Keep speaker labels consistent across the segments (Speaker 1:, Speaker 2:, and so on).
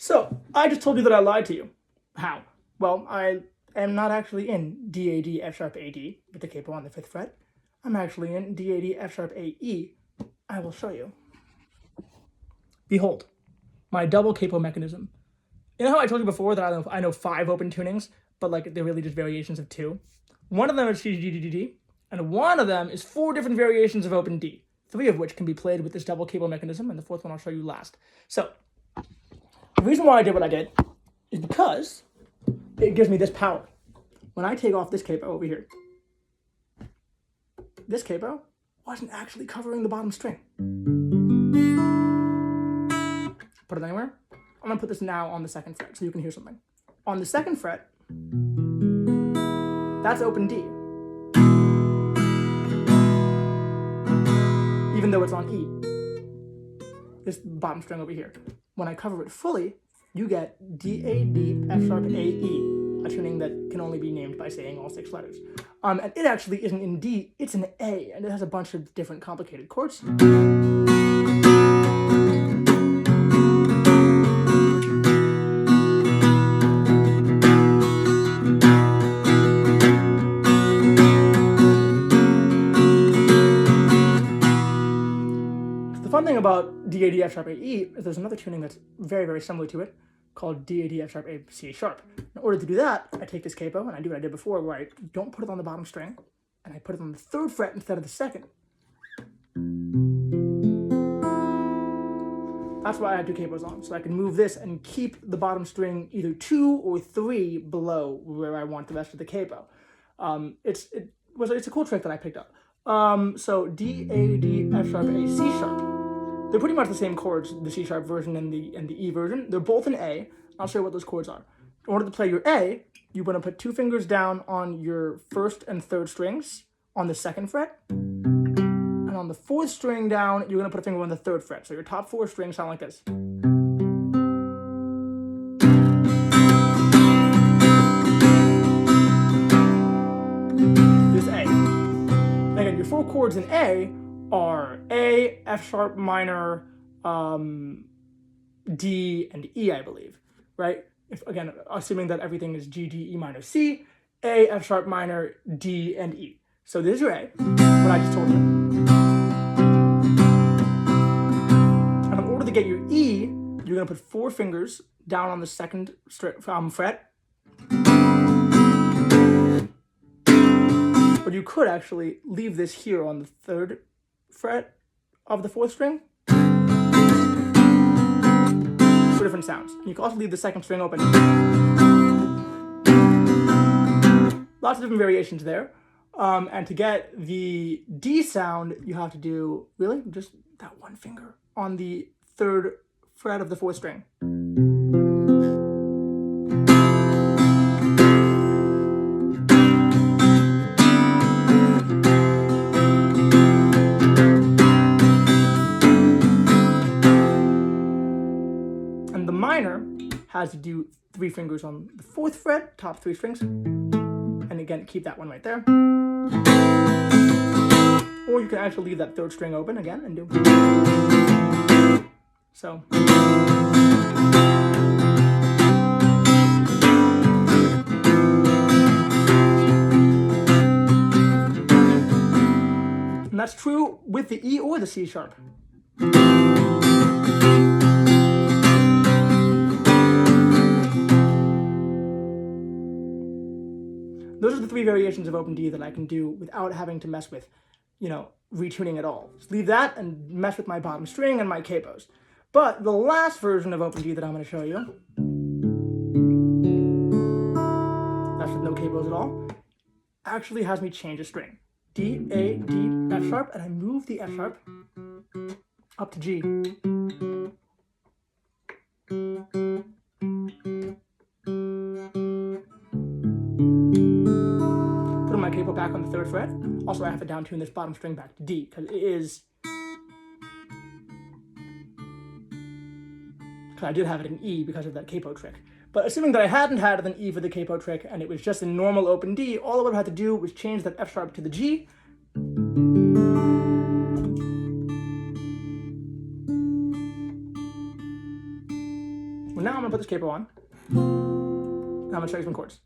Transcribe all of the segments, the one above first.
Speaker 1: So, I just told you that I lied to you. How? Well, I am not actually in DAD F sharp AD with the capo on the 5th fret. I'm actually in DAD F sharp AE. I will show you. Behold, my double capo mechanism. You know how I told you before that I know 5 open tunings, but like they're really just variations of 2? One of them is CGDD, and one of them is 4 different variations of Open D, 3 of which can be played with this double capo mechanism, and the 4th one I'll show you last. So, the reason why I did what I did is because it gives me this power. When I take off this capo over here, this capo wasn't actually covering the bottom string. Put it anywhere. I'm going to put this now on the 2nd fret so you can hear something. On the 2nd fret, that's Open D. Even though it's on E. This bottom string over here. When I cover it fully, you get DAD F sharp AE, a tuning that can only be named by saying all 6 letters. And it actually isn't in D, it's in A, and it has a bunch of different complicated chords. The fun thing about DAD F sharp AE is there's another tuning that's very, very similar to it called DAD F sharp A C sharp. In order to do that, I take this capo and I do what I did before, where I don't put it on the bottom string, and I put it on the 3rd fret instead of the 2nd. That's why I had 2 capos on, so I can move this and keep the bottom string either 2 or 3 below where I want the rest of the capo. It's a cool trick that I picked up. So DAD F sharp A C sharp. They're pretty much the same chords, the C sharp version and the E version. They're both in A. I'll show you what those chords are. In order to play your A, you want to put 2 fingers down on your 1st and 3rd strings on the 2nd fret. And on the 4th string down, you're going to put a finger on the 3rd fret. So your top 4 strings sound like this. This is A. And again, your 4 chords in A are A, F sharp minor, D, and E, I believe, right? If again, assuming that everything is G, D, E minor, C, A, F sharp minor, D, and E. So this is your A, what I just told you. And in order to get your E, you're going to put 4 fingers down on the 2nd fret. But you could actually leave this here on the 3rd fret of the 4th string for different sounds. You can also leave the 2nd string open. Lots of different variations there. And to get the D sound, you have to do, really, just that 1 finger on the 3rd fret of the 4th string. Has to do 3 fingers on the 4th fret, top 3 strings, and again, keep that one right there. Or you can actually leave that 3rd string open again and do. So. And that's true with the E or the C sharp. Those are the 3 variations of Open D that I can do without having to mess with, retuning at all. Just leave that and mess with my bottom string and my capos. But the last version of Open D that I'm going to show you, that's with no capos at all, actually has me change a string. D, A, D, F sharp, and I move the F sharp up to G. My capo back on the 3rd fret. Also, I have to downtune this bottom string back to D because I did have it in E because of that capo trick. But assuming that I hadn't had an E for the capo trick and it was just in normal Open D, all I would have had to do was change that F sharp to the G. Well, now I'm gonna put this capo on. I'm gonna show you some chords.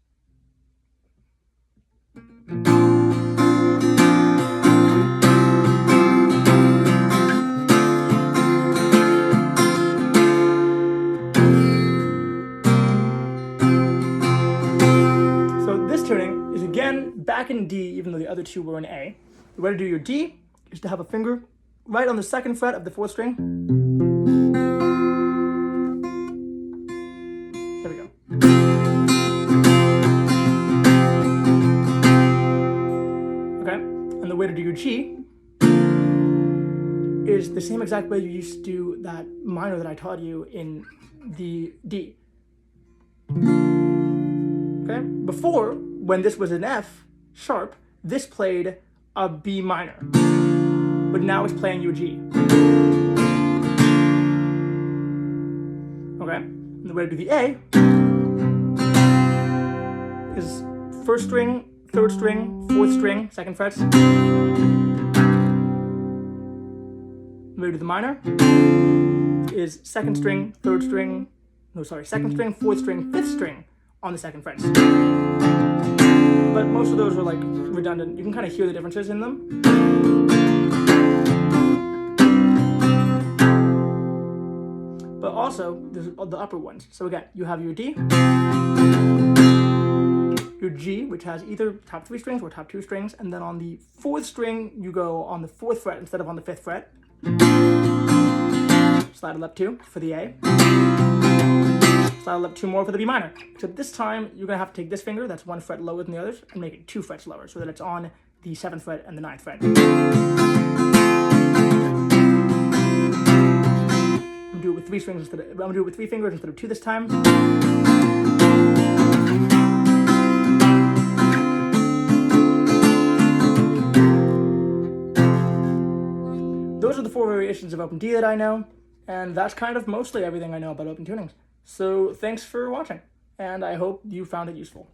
Speaker 1: So this tuning is again back in D, even though the other two were in A. The way to do your D is to have a finger right on the 2nd fret of the 4th string. There we go. Okay, and the way to do your G is the same exact way you used to do that minor that I taught you in the D. Okay, before, when this was an F sharp, this played a B minor, but now it's playing you a G. Okay, and the way to do the A is 1st string, 3rd string, 4th string, 2nd frets. The way to do the minor is 2nd string, 3rd string, 2nd string, 4th string, 5th string on the 2nd frets. But most of those are like redundant. You can kind of hear the differences in them. But also, there's the upper ones. So again, you have your D, your G, which has either top 3 strings or top 2 strings, and then on the 4th string, you go on the 4th fret instead of on the 5th fret. Slide it up 2 for the A. Slide it up 2 more for the B minor. Except this time, you're gonna have to take this finger that's 1 fret lower than the others and make it 2 frets lower so that it's on the 7th fret and the 9th fret. I'm gonna do it with 3 strings instead of, I'm gonna do it with 3 fingers instead of 2 this time. Those are the 4 variations of OpenD that I know, and that's kind of mostly everything I know about open tunings. So thanks for watching, and I hope you found it useful.